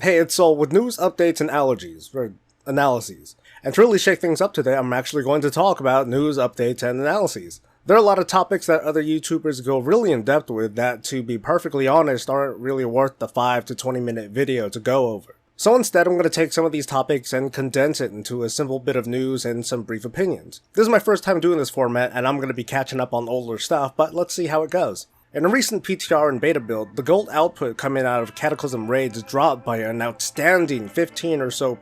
Hey, it's Sol with news, updates, and analyses. And to really shake things up today, I'm actually going to talk about news, updates, and analyses. There are a lot of topics that other YouTubers go really in depth with that, to be perfectly honest, aren't really worth the 5 to 20 minute video to go over. So instead, I'm going to take some of these topics and condense it into a simple bit of news and some brief opinions. This is my first time doing this format, and I'm going to be catching up on older stuff, but let's see how it goes. In a recent PTR and beta build, the gold output coming out of Cataclysm raids dropped by an outstanding 15% or so,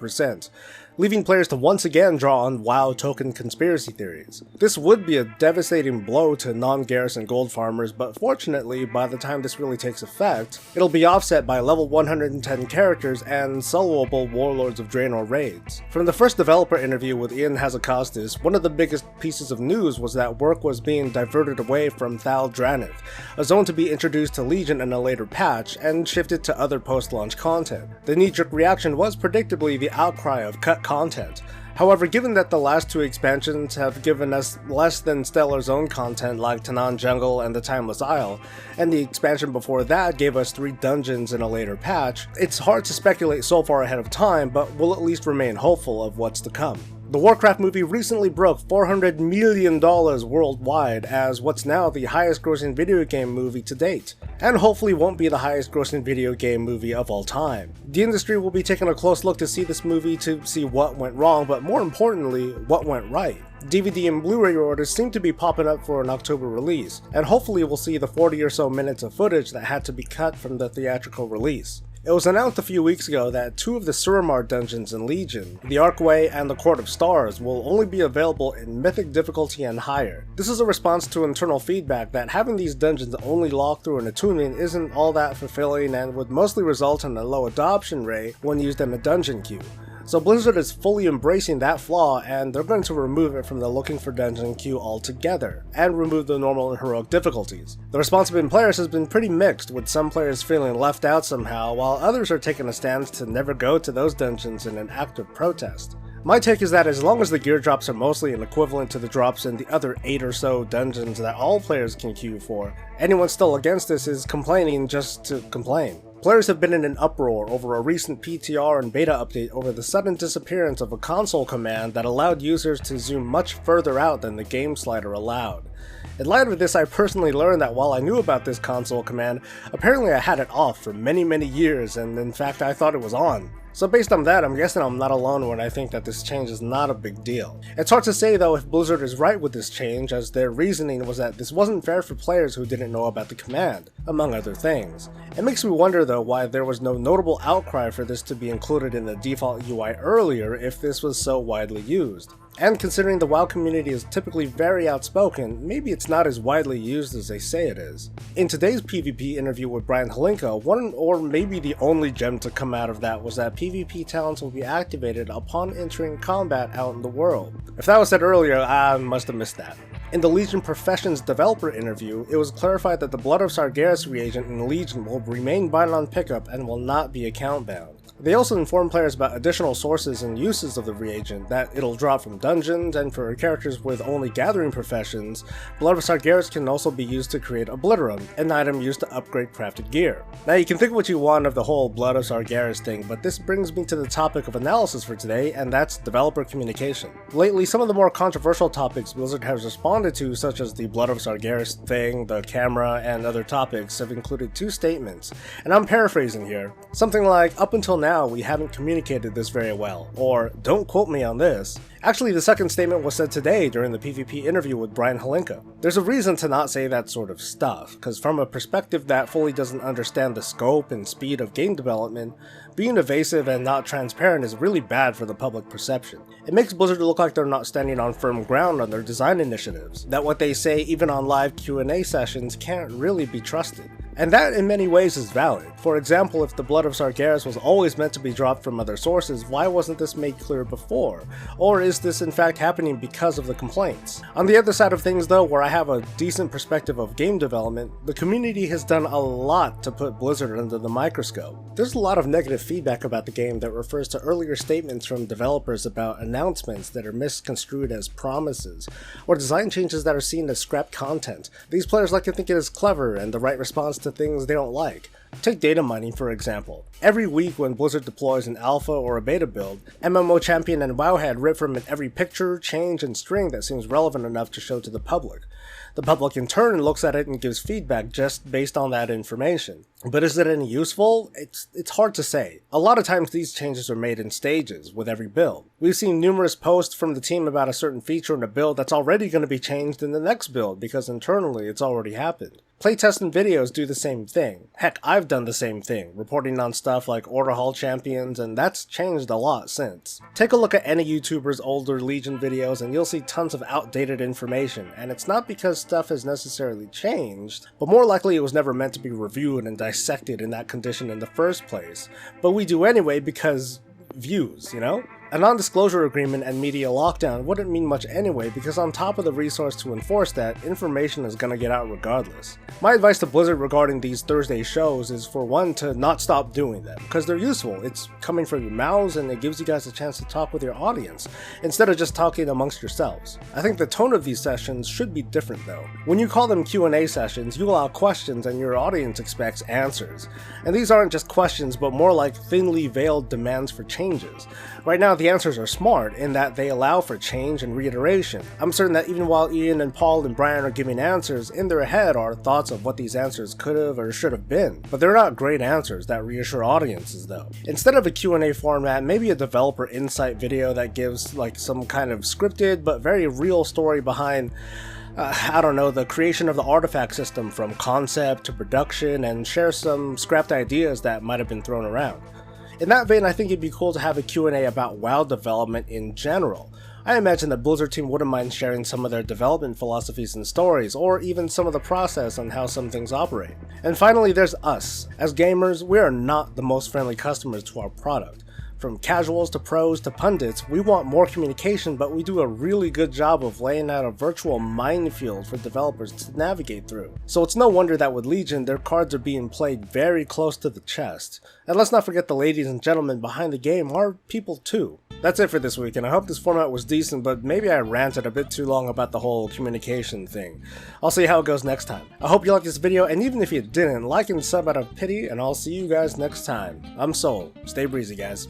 leaving players to once again draw on WoW token conspiracy theories. This would be a devastating blow to non-garrison gold farmers, but fortunately, by the time this really takes effect, it'll be offset by level 110 characters and soloable Warlords of Draenor raids. From the first developer interview with Ian Hazzikostas, one of the biggest pieces of news was that work was being diverted away from thal'dranath, a zone to be introduced to Legion in a later patch, and shifted to other post-launch content. The knee-jerk reaction was predictably the outcry of cut content. However, given that the last two expansions have given us less than stellar zone content like Tanaan Jungle and the Timeless Isle, and the expansion before that gave us 3 dungeons in a later patch, it's hard to speculate so far ahead of time, but we'll at least remain hopeful of what's to come. The Warcraft movie recently broke $400 million worldwide as what's now the highest grossing video game movie to date, and hopefully won't be the highest grossing video game movie of all time. The industry will be taking a close look to see this movie to see what went wrong, but more importantly, what went right. DVD and Blu-ray orders seem to be popping up for an October release, and hopefully we'll see the 40 or so minutes of footage that had to be cut from the theatrical release. It was announced a few weeks ago that 2 of the Suramar dungeons in Legion, the Archway and the Court of Stars, will only be available in Mythic difficulty and higher. This is a response to internal feedback that having these dungeons only locked through an attunement isn't all that fulfilling and would mostly result in a low adoption rate when used in a dungeon queue. So Blizzard is fully embracing that flaw, and they're going to remove it from the looking for dungeon queue altogether, and remove the normal and heroic difficulties. The response of players has been pretty mixed, with some players feeling left out somehow, while others are taking a stance to never go to those dungeons in an act of protest. My take is that as long as the gear drops are mostly an equivalent to the drops in the other 8 or so dungeons that all players can queue for, anyone still against this is complaining just to complain. Players have been in an uproar over a recent PTR and beta update over the sudden disappearance of a console command that allowed users to zoom much further out than the game slider allowed. In light of this, I personally learned that while I knew about this console command, apparently I had it off for many years, and in fact I thought it was on. So based on that, I'm guessing I'm not alone when I think that this change is not a big deal. It's hard to say though if Blizzard is right with this change, as their reasoning was that this wasn't fair for players who didn't know about the command, among other things. It makes me wonder though why there was no notable outcry for this to be included in the default UI earlier if this was so widely used. And considering the WoW community is typically very outspoken, maybe it's not as widely used as they say it is. In today's PvP interview with Brian Halinka, one or maybe the only gem to come out of that was that PvP talents will be activated upon entering combat out in the world. If that was said earlier, I must have missed that. In the Legion Professions developer interview, it was clarified that the Blood of Sargeras reagent in Legion will remain bind on pickup and will not be account bound. They also informed players about additional sources and uses of the reagent, that it'll drop from dungeons, and for characters with only gathering professions, Blood of Sargeras can also be used to create Obliterum, an item used to upgrade crafted gear. Now you can think what you want of the whole Blood of Sargeras thing, but this brings me to the topic of analysis for today, and that's developer communication. Lately, some of the more controversial topics Blizzard has responded to, such as the Blood of Sargeras thing, the camera, and other topics, have included 2 statements, and I'm paraphrasing here. Something like, "Up until now, we haven't communicated this very well," or "Don't quote me on this." Actually, the second statement was said today during the PvP interview with Brian Halinka. There's a reason to not say that sort of stuff, because from a perspective that fully doesn't understand the scope and speed of game development, being evasive and not transparent is really bad for the public perception. It makes Blizzard look like they're not standing on firm ground on their design initiatives, that what they say even on live Q&A sessions can't really be trusted. And that in many ways is valid. For example, if the Blood of Sargeras was always meant to be dropped from other sources, why wasn't this made clear before? Or is this in fact happening because of the complaints? On the other side of things though, where I have a decent perspective of game development, the community has done a lot to put Blizzard under the microscope. There's a lot of negative feedback about the game that refers to earlier statements from developers about announcements that are misconstrued as promises, or design changes that are seen as scrap content. These players like to think it is clever and the right response to things they don't like. Take data mining for example. Every week when Blizzard deploys an alpha or a beta build, MMO Champion and Wowhead rip from it every picture, change, and string that seems relevant enough to show to the public. The public in turn looks at it and gives feedback just based on that information. But is it any useful? It's hard to say. A lot of times these changes are made in stages with every build. We've seen numerous posts from the team about a certain feature in a build that's already going to be changed in the next build because internally it's already happened. Playtests and videos do the same thing. Heck, I've done the same thing, reporting on stuff like Order Hall Champions, and that's changed a lot since. Take a look at any YouTuber's older Legion videos and you'll see tons of outdated information, and it's not because stuff has necessarily changed, but more likely it was never meant to be reviewed and dissected in that condition in the first place. But we do anyway because views, you know? A non-disclosure agreement and media lockdown wouldn't mean much anyway because on top of the resource to enforce that, information is gonna get out regardless. My advice to Blizzard regarding these Thursday shows is for one to not stop doing them, because they're useful. It's coming from your mouths and it gives you guys a chance to talk with your audience, instead of just talking amongst yourselves. I think the tone of these sessions should be different though. When you call them Q&A sessions, you allow questions and your audience expects answers. And these aren't just questions, but more like thinly veiled demands for changes. Right now, the answers are smart in that they allow for change and reiteration. I'm certain that even while Ian and Paul and Brian are giving answers, in their head are thoughts of what these answers could have or should have been. But they're not great answers that reassure audiences though. Instead of a Q&A format, maybe a developer insight video that gives like some kind of scripted but very real story behind I don't know, the creation of the artifact system from concept to production, and share some scrapped ideas that might have been thrown around. In that vein, I think it'd be cool to have a Q&A about WoW development in general. I imagine the Blizzard team wouldn't mind sharing some of their development philosophies and stories, or even some of the process on how some things operate. And finally, there's us. As gamers, we are not the most friendly customers to our product. From casuals to pros to pundits, we want more communication, but we do a really good job of laying out a virtual minefield for developers to navigate through. So it's no wonder that with Legion, their cards are being played very close to the chest. And let's not forget the ladies and gentlemen behind the game are people too. That's it for this week, and I hope this format was decent, but maybe I ranted a bit too long about the whole communication thing. I'll see how it goes next time. I hope you liked this video, and even if you didn't, like and sub out of pity, and I'll see you guys next time. I'm Soul. Stay breezy, guys.